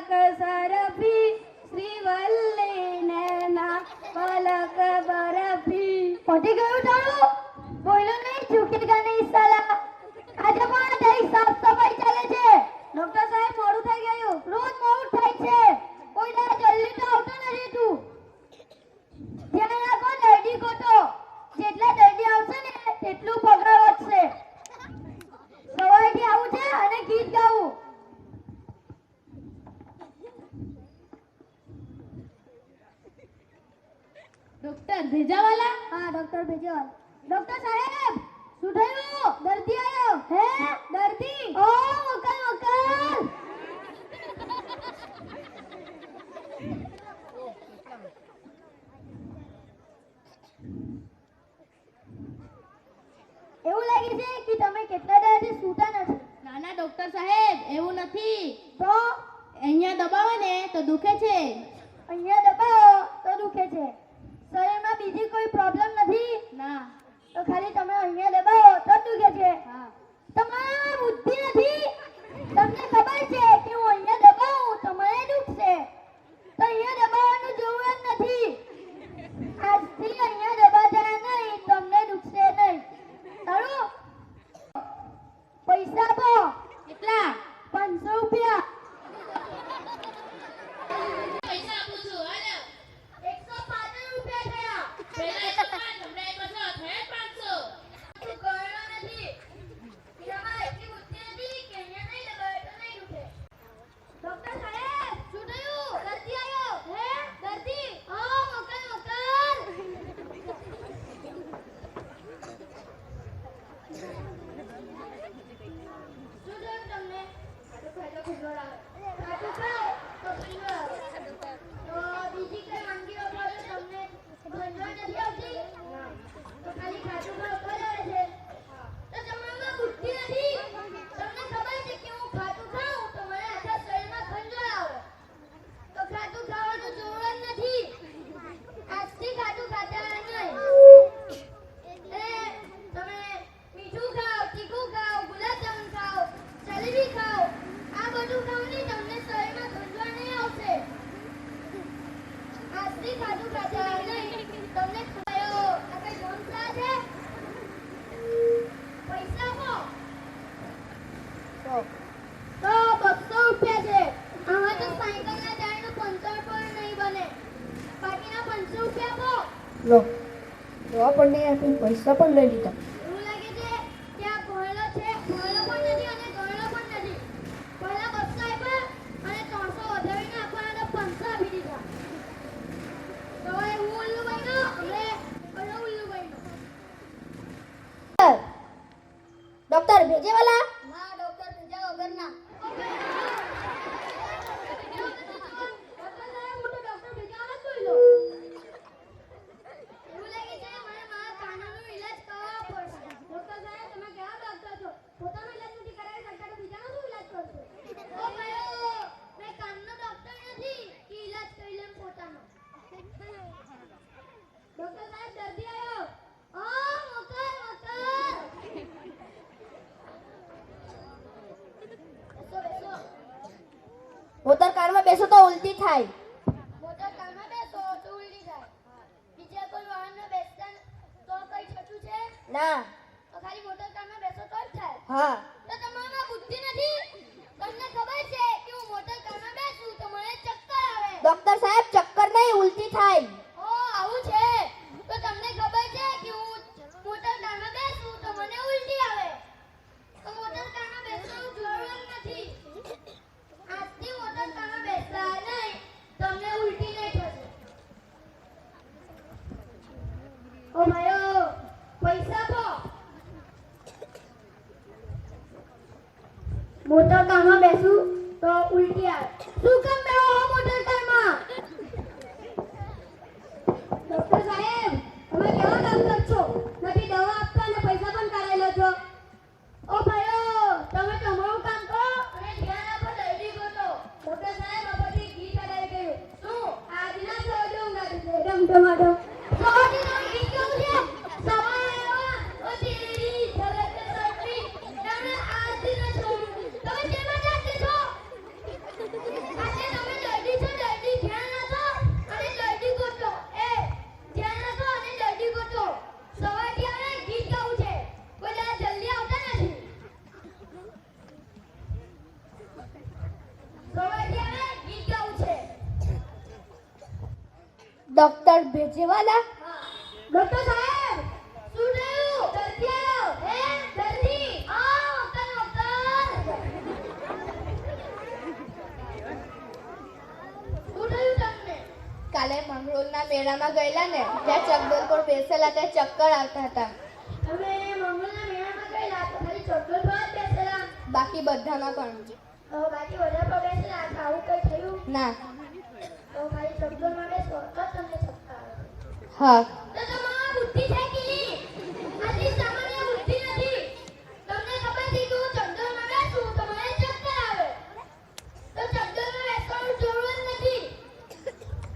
પલક સરફી શ્રીવલ્લી નૈના પલક બરફી. પટી ગયું તારું? બોલ્યો નહીં, ચૂકી ગઈ સાલા. આજે પણ દહીં સાફ સફાઈ ચાલે છે. ડોક્ટર સાહેબ મોડું થઈ ગયું. રોજ મોડું થાય છે. કોઈ દાડો જલ્દી તો આવતો નથી તું. ધ્યાન રાખો દર્દી ગોતો. જેટલા દર્દી આવશે ને તેટલું પગાર વધશે. સવારથી આવું છે અને ગીત ગાવું. ડોક્ટર ભેજાવાલા? હા ડોક્ટર ભેજાવાલા. ડોક્ટર સાહેબ શું થયું? દર્દી આવ્યો. હે દર્દી? ઓ વકલ વકલ. એવું લાગે છે કે તમે કેટલા દાડાથી સૂતા નથી. નાના ડોક્ટર સાહેબ, એવું નથી. તો અહીંયા દબાવો ને તો દુખે છે. અહીંયા દબાવો તો દુખે છે. શરીરમાં બીજી કોઈ પ્રોબ્લેમ નથી? ના. તો ખાલી તમે અહીંયા દબાવો તો દુખે છે. હા. તમારે બુદ્ધિ નથી. તમને ખબર છે કે હું અહીંયા દબાવું તો મને દુખશે. તો અહીંયા દબાવવાનું જરૂર જ નથી. આજથી અહીંયા દબાતા નહીં, તમને દુખશે નહીં. સારું? પૈસા આપો. કેટલા? 500 રૂપિયા. પૈસા આપું છું. હાલો. 105 રૂપિયા થયા. પહેલા 105, હમણાં 100, થયા 500. તું ગણ્યો નથી. તમારે એટલી બુદ્ધિ નથી કે અહીંયા નહીં દબાવે તો નહીં દુખે. ડોક્ટર સાહેબ શું થયું? દર્દી આવ્યો. હે દર્દી? ઓ મકલ મકલ. શું થયું તમને? ખાટું ખુજવડ આવે. ખાટું ખાઓ તો ખુજવડ આવે. તો બીજી કઈ વાનગી વપરાય તો તમને ખુજવડ નથી આવતી? તો ખાલી ખાટું ખાઓ તો જ આવે છે. તો તમારામાં બુદ્ધિ નથી. તમને ખબર છે કે હું ખાટું ખાઉં તો મને આખા શરીરમાં ખંજવાળ આવે. તો ખાટું ખાવાનું જરૂર જ નથી. આજથી ખાટું ખાતા નહીં. તમે મીઠું ખાઓ, તીખું ખાઓ, ગુલાબજામુન ખાઓ, જલેબી ખાઓ. આ બધું ખાઓ નહીં, તમને શરીરમાં ખંજવાળ નહીં આવશે. આજથી ખાટું ખાતા નહીં. તમને ખાયો આ કઈ ગોંસલા છે? પૈસા આપો. તો 200 રૂપિયા છે. આમાં તો સાયકલના ટાયરનું પંચર પણ નહીં બને. બાકીના 500 રૂપિયા આપો. લો દવા પણ નહીં આપી, પૈસા પણ લઈ લીધા. એવું લાગે છે કે આ ભણેલો છે, ભણેલો પણ નથી અને ગણેલો પણ નથી. પહેલા 200 આપ્યા અને 300 વધારીને આપવાના તો 500 આપી દીધા. તો હવે હું ઉલ્લુ બન્યો, હવે પેલો ઉલ્લુ બન્યો. ડોક્ટર ભેજેવાલા? ના ડોક્ટર ભેજા વગરના. એવું લાગે છે મને મારા કાનનો ઈલાજ કરાવવો પડશે. ડોક્ટર સાહેબ તમે કેવા ડોક્ટર છો? પોતાનો ઈલાજ નથી કરાવી શકતા તો બીજાનો શું ઈલાજ કરશો? ઓ ભાઈઓ, મેં કાનનો ડોક્ટર નથી કે ઈલાજ કરી લેમ પોતાનો. ડોક્ટર સાહેબ દર્દી આવ્યો. ઓ મકર મકર. બેસો બેસો. મોટર કારમાં બેસો તો ઉલટી થાય. મોટર કારમાં બેસો તો ઉલટી થાય. બીજા કોઈ વાહનમાં બેસતા તો કઈ થતું છે? ના. તો ખાલી મોટર કારમાં બેસો તો જ થાય. હા. તો તમારામાં બુદ્ધિ નથી. તમને ખબર છે કે હું મોટર કારમાં બેસું તો મને ચક્કર આવે. ડોક્ટર સાહેબ ચક્કર નહીં, ઉલટી થાય. ઓ આવું છે? તો તમને ખબર છે કે હું મોટર કારમાં બેસું તો મને ઉલટી આવે. તો મોટર કારમાં બેસવાનું જરૂર જ નથી. આજથી મોટર કારમાં બેસતા નહીં, તમને ઉલટી નહીં થશે. ઓ ભાઈઓ, પૈસા આપો. મોટર કારમાં બેસું તો ઉલટી આવે. શું કામ બેહો મોટર કારમાં? ડોક્ટર સાહેબ તમે કેવા ડોક્ટર છો? નથી દવા આપતા અને પૈસા પણ કાઢી લો છો. ઓ ભાઈઓ તમે તમારું કામ કરો અને ધ્યાન આપો દર્દી ગોતો. ડોક્ટર સાહેબ આ બધી ગીત અડાઈ ગયું. શું આજના સોડું ઊંઘાડી છે? ડમ ડમાડમ. સોડી નો ગીત કેવું છે? સવારે ઓ તેરી ઝલક સટરી તમને આજના સોડું. તમે કેવા જાતે છો? ડોક્ટર ભેજેવાલા? ડોક્ટર સાહેબ શું થયું? દર્દી આવ્યો. હે દર્દી આવો ડોક્ટર. શું થયું તમને? કાલે મંગળોરના મેળામાં ગયેલા ને, ત્યાં ચકડોળ પર બેસેલા, ત્યાં ચક્કર આવતા હતા. તમે મંગળના મેળામાં ગયેલા તો ખાલી ચોટલો પર જ બેસેલા? બાકી બધામાં પણ બાકી બધા પર બેસેલા? આવું કઈ થયું? ના. તો ખાલી ચોટલોમાં બેસો તો તમને ચક્કર આવે. હા. તો તમારી બુદ્ધિ છે કે નહીં? આટલી સામાન્ય બુદ્ધિ નથી. તમને ખબર છે કે હું ચકડોળમાં બેસું તો મને ચક્કર આવે. તો ચકડોળમાં બેસવાનું જરૂર જ નથી.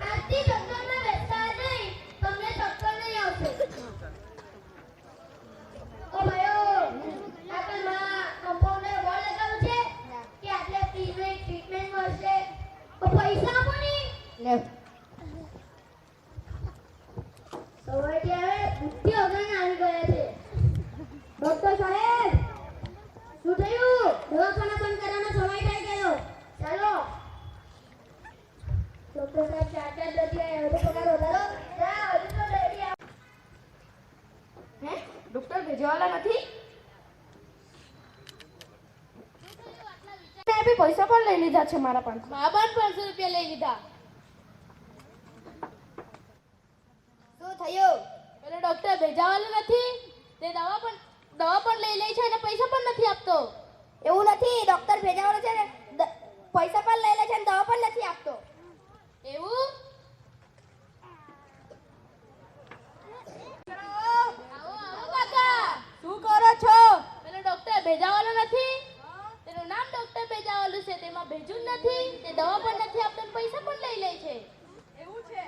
આજથી ચકડોળમાં બેસતા નહીં, તમને ચક્કર નહીં આવશે. ઓ ભાઈઓ, આગળમાં કમ્પાઉન્ડર બોર્ડ લગાવ્યું છે કે આટલે ફ્રીમાં ટ્રીટમેન્ટ મળશે. તો પૈસા આપો ને. લે. સવારથી હવે બુદ્ધિ વગરના આવી ગયા છે. ડોક્ટર સાહેબ શું થયું? દવાખાના બંધ કરવાનો સમય થઈ ગયો. ચાલો ડોક્ટર સાહેબ, ચાર દર્દી આવ્યા, હવે તો પગાર વધારો. જા, હજુ તો દર્દી આવે. હે? ડોક્ટર ભેજેવાલા નથી? મેં બી પૈસા પણ લઈ લીધા છે મારા પાસે. મા પણ 500 રૂપિયા લઈ લીધા. શું થયું? પેલો ડોક્ટર ભેજાવાલો નથી, તે દવા પણ લઈ લે છે અને પૈસા પણ નથી આપતો. એવું નથી, ડોક્ટર ભેજાવાળો છે ને, પૈસા પણ લઈ લે છે અને દવા પણ નથી આપતો. એવું? આવો આવો કાકા. શું કરો છો? પેલો ડોક્ટર ભેજાવાલો નથી, તેનું નામ ડોક્ટર ભેજાવાલું છે, તેમાં ભેજું જ નથી, તે દવા પણ નથી આપતો અને પૈસા પણ લઈ લે છે. એવું છે?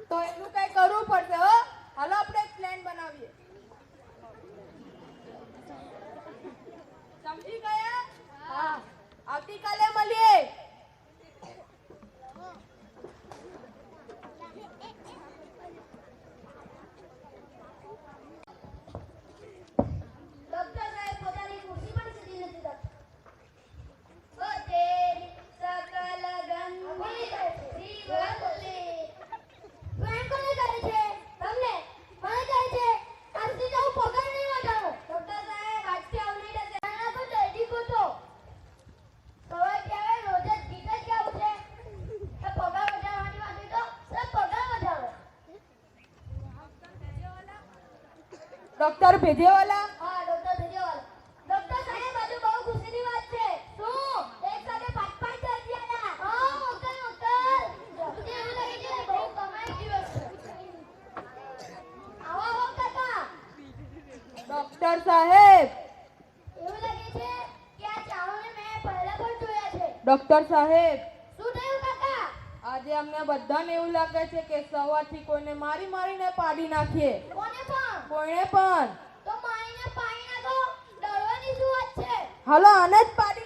તો એનું કઈ કરવું પડશે. હો, હાલો આપણે એક પ્લાન બનાવીએ. સમજી ગયા? હા. આવતીકાલે મળીએ. ડોક્ટર સાહેબ પોતાની ખુરશી પણ સીધી નથી કરતા. ઓ તેરી સકલ ગંભીર શ્રીવલ્લી. પ્રેમ કોને કરે છે? તમને? મને કહે છે આજથી તો હું પગાર નહીં વધારું. ડોક્ટર સાહેબ આજથી આવું નહીં થશે. એના પર દર્દી ગોતો. સવારથી આવે રોજ જ ગીત જ ગાવું છે. એ પગાર વધારવાની વાત હોય તો સાહેબ પગાર વધારો. ડોક્ટર ભેજેવાલા? હા, ડોક્ટર ભેજેવાલા. ડોક્ટર સાહેબ આજે બહુ ખુશીની વાત છે. શું? એક સાથે 5-5 દર્દી આવ્યા. હા, મોકલ. મને એવું લાગે છે કે બહુ કમાઈ દિવસ છે. આવો આવો કાકા. ડોક્ટર સાહેબ. એવું લાગે છે કે આ ચાવોને મેં પહેલા પણ જોયા છે. ડોક્ટર સાહેબ, શું થયું કાકા? આજે અમને બધાને એવું લાગે છે કે સવારથી કોઈને મારીને પાડી નાખીએ. કોને પણ? કોઈને પણ. તો મારીને પાણી નાખો. ડરવાની શું વાત છે? હાલો આને જ પાડી